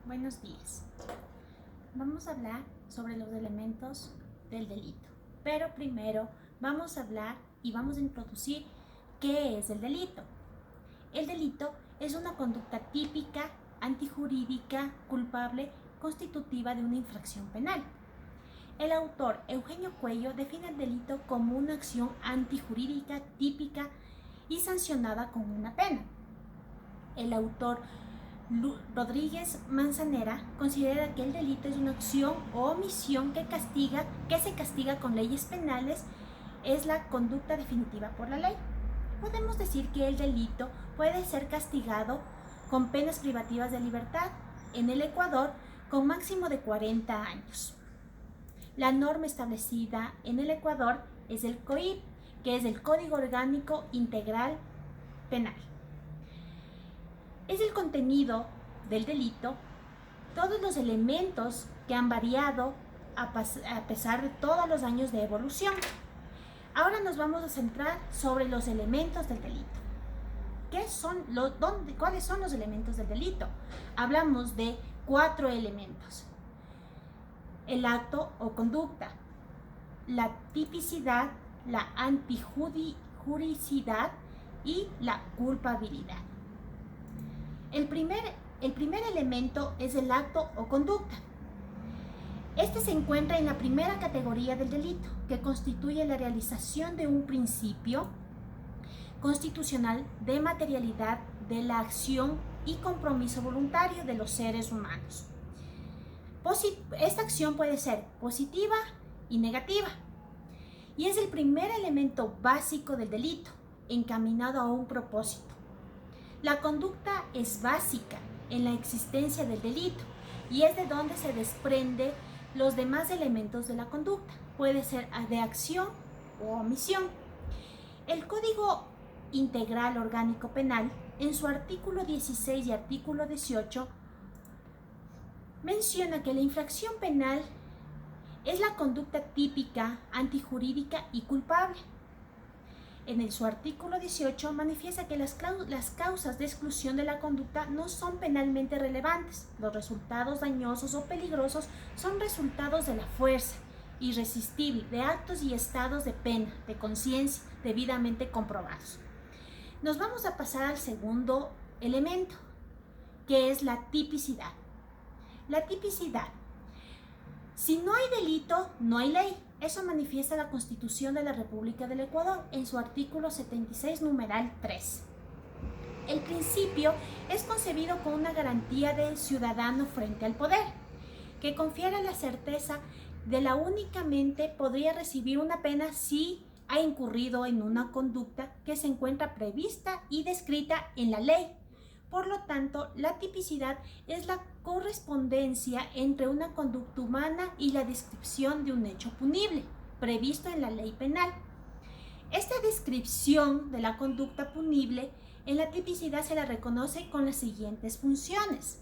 Buenos días. Vamos a hablar sobre los elementos del delito. Pero primero vamos a hablar y vamos a introducir qué es el delito. El delito es una conducta típica, antijurídica, culpable, constitutiva de una infracción penal. El autor Eugenio Cuello define el delito como una acción antijurídica, típica y sancionada con una pena. El autor Rodríguez Manzanera considera que el delito es una acción o omisión que se castiga con leyes penales, es la conducta definitiva por la ley. Podemos decir que el delito puede ser castigado con penas privativas de libertad en el Ecuador con máximo de 40 años. La norma establecida en el Ecuador es el COIP, que es el Código Orgánico Integral Penal. Es el contenido del delito, todos los elementos que han variado a pesar de todos los años de evolución. Ahora nos vamos a centrar sobre los elementos del delito. ¿Cuáles son los elementos del delito? Hablamos de 4 elementos: el acto o conducta, la tipicidad, la antijuricidad y la culpabilidad. El primer elemento es el acto o conducta. Este se encuentra en la primera categoría del delito, que constituye la realización de un principio constitucional de materialidad de la acción y compromiso voluntario de los seres humanos. Esta acción puede ser positiva y negativa, y es el primer elemento básico del delito, encaminado a un propósito. La conducta es básica en la existencia del delito y es de donde se desprenden los demás elementos de la conducta. Puede ser de acción o omisión. El Código Integral Orgánico Penal, en su artículo 16 y artículo 18, menciona que la infracción penal es la conducta típica, antijurídica y culpable. En su artículo 18 manifiesta que las causas de exclusión de la conducta no son penalmente relevantes. Los resultados dañosos o peligrosos son resultados de la fuerza irresistible de actos y estados de pena, de conciencia, debidamente comprobados. Nos vamos a pasar al segundo elemento, que es la tipicidad. La tipicidad. Si no hay delito, no hay ley. Eso manifiesta la Constitución de la República del Ecuador en su artículo 76, numeral 3. El principio es concebido como una garantía del ciudadano frente al poder, que confiere la certeza de la únicamente podría recibir una pena si ha incurrido en una conducta que se encuentra prevista y descrita en la ley. Por lo tanto, la tipicidad es la correspondencia entre una conducta humana y la descripción de un hecho punible, previsto en la ley penal. Esta descripción de la conducta punible en la tipicidad se la reconoce con las siguientes funciones.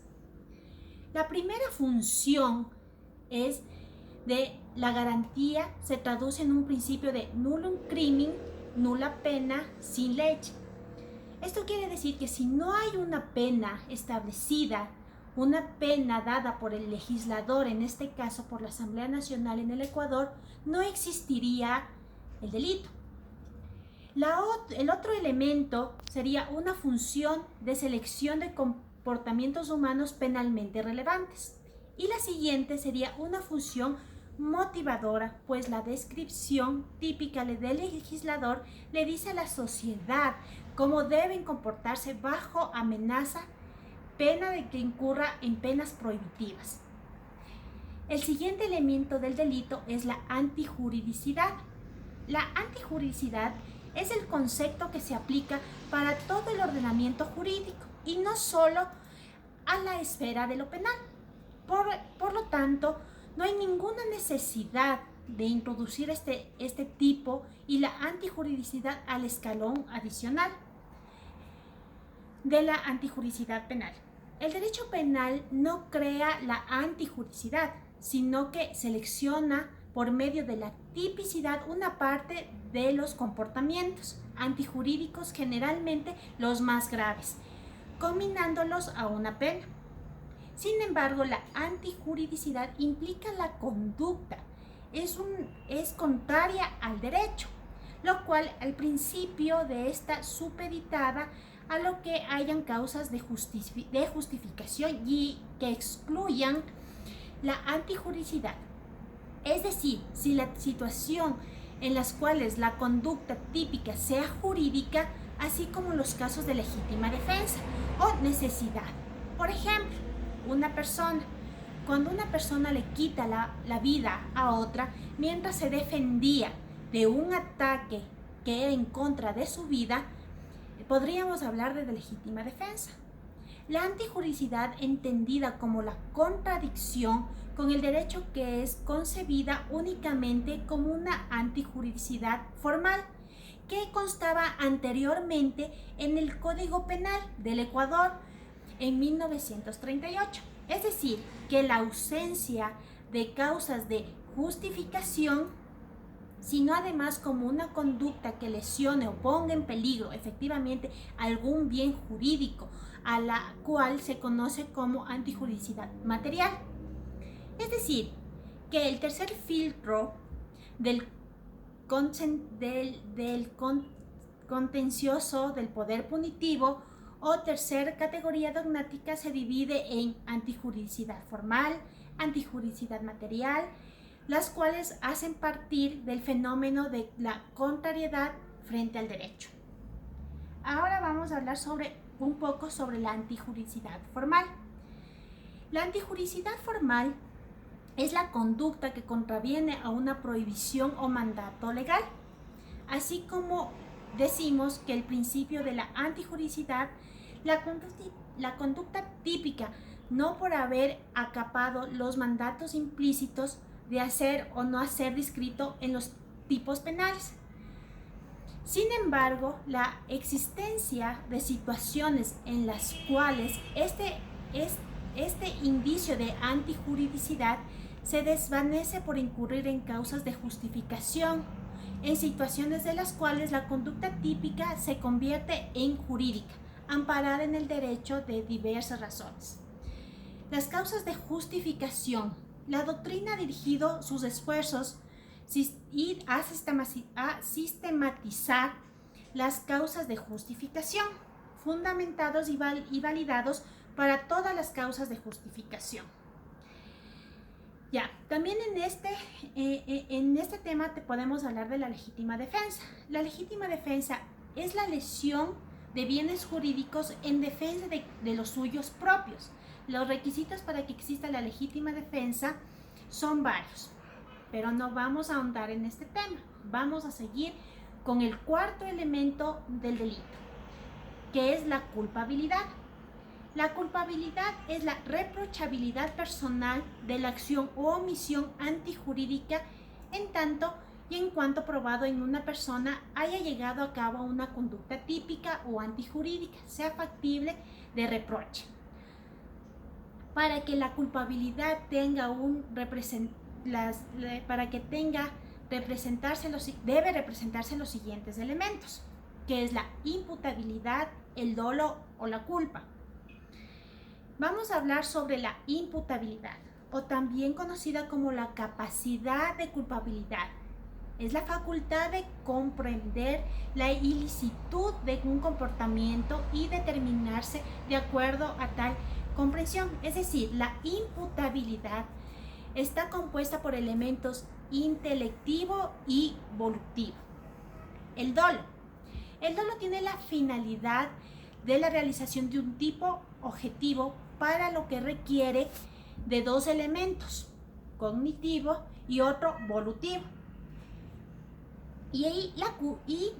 La primera función es de la garantía, se traduce en un principio de nullum crimen, nula pena, sin ley. Esto quiere decir que si no hay una pena establecida, una pena dada por el legislador, en este caso por la Asamblea Nacional en el Ecuador, no existiría el delito. El otro elemento sería una función de selección de comportamientos humanos penalmente relevantes. Y la siguiente sería una función motivadora, pues la descripción típica del legislador le dice a la sociedad cómo deben comportarse bajo amenaza, pena de que incurra en penas prohibitivas. El siguiente elemento del delito es la antijuridicidad. La antijuridicidad es el concepto que se aplica para todo el ordenamiento jurídico y no solo a la esfera de lo penal. Por lo tanto, no hay ninguna necesidad de introducir este tipo y la antijuridicidad al escalón adicional de la antijuridicidad penal. El derecho penal no crea la antijuridicidad, sino que selecciona por medio de la tipicidad una parte de los comportamientos antijurídicos, generalmente los más graves, combinándolos a una pena. Sin embargo, la antijuridicidad implica la conducta, es contraria al derecho, lo cual al principio de esta supeditada a lo que hayan causas de justificación y que excluyan la antijuridicidad. Es decir, si la situación en las cuales la conducta típica sea jurídica, así como los casos de legítima defensa o necesidad. Por ejemplo, cuando una persona le quita la vida a otra mientras se defendía de un ataque que era en contra de su vida, podríamos hablar de legítima defensa. La antijuridicidad, entendida como la contradicción con el derecho, que es concebida únicamente como una antijuridicidad formal, que constaba anteriormente en el Código Penal del Ecuador en 1938. Es decir, que la ausencia de causas de justificación, sino además como una conducta que lesione o ponga en peligro efectivamente algún bien jurídico, a la cual se conoce como antijuridicidad material. Es decir, que el tercer filtro del contencioso del poder punitivo o tercera categoría dogmática se divide en antijuridicidad formal, antijuridicidad material, las cuales hacen partir del fenómeno de la contrariedad frente al derecho. Ahora vamos a hablar un poco sobre la antijuridicidad formal. La antijuridicidad formal es la conducta que contraviene a una prohibición o mandato legal, así como decimos que el principio de la antijuridicidad, la conducta típica, no por haber acapado los mandatos implícitos de hacer o no hacer descrito en los tipos penales. Sin embargo, la existencia de situaciones en las cuales este indicio de antijuridicidad se desvanece por incurrir en causas de justificación, en situaciones de las cuales la conducta típica se convierte en jurídica, amparada en el derecho de diversas razones. Las causas de justificación. La doctrina ha dirigido sus esfuerzos a sistematizar las causas de justificación, fundamentados y validados para todas las causas de justificación. Ya, también en este tema te podemos hablar de la legítima defensa. La legítima defensa es la lesión de bienes jurídicos en defensa de los suyos propios. Los requisitos para que exista la legítima defensa son varios, pero no vamos a ahondar en este tema. Vamos a seguir con el cuarto elemento del delito, que es la culpabilidad. La culpabilidad es la reprochabilidad personal de la acción o omisión antijurídica en tanto y en cuanto probado en una persona haya llegado a cabo una conducta típica o antijurídica, sea factible de reproche. Para que la culpabilidad tenga debe representarse los siguientes elementos, que es la imputabilidad, el dolo o la culpa. Vamos a hablar sobre la imputabilidad, o también conocida como la capacidad de culpabilidad. Es la facultad de comprender la ilicitud de un comportamiento y determinarse de acuerdo a tal comprensión. Es decir, la imputabilidad está compuesta por elementos intelectivo y volutivo. El dolo. El dolo tiene la finalidad de la realización de un tipo objetivo, para lo que requiere de dos elementos, cognitivo y otro volutivo. Y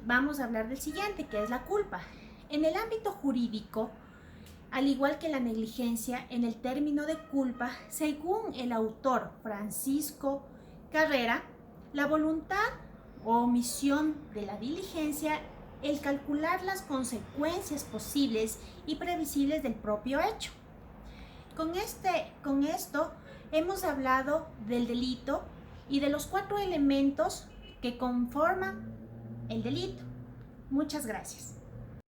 vamos a hablar del siguiente, que es la culpa. En el ámbito jurídico, al igual que la negligencia, en el término de culpa, según el autor Francisco Carrera, la voluntad o omisión de la diligencia, el calcular las consecuencias posibles y previsibles del propio hecho. Con esto hemos hablado del delito y de los 4 elementos que conforman el delito. Muchas gracias.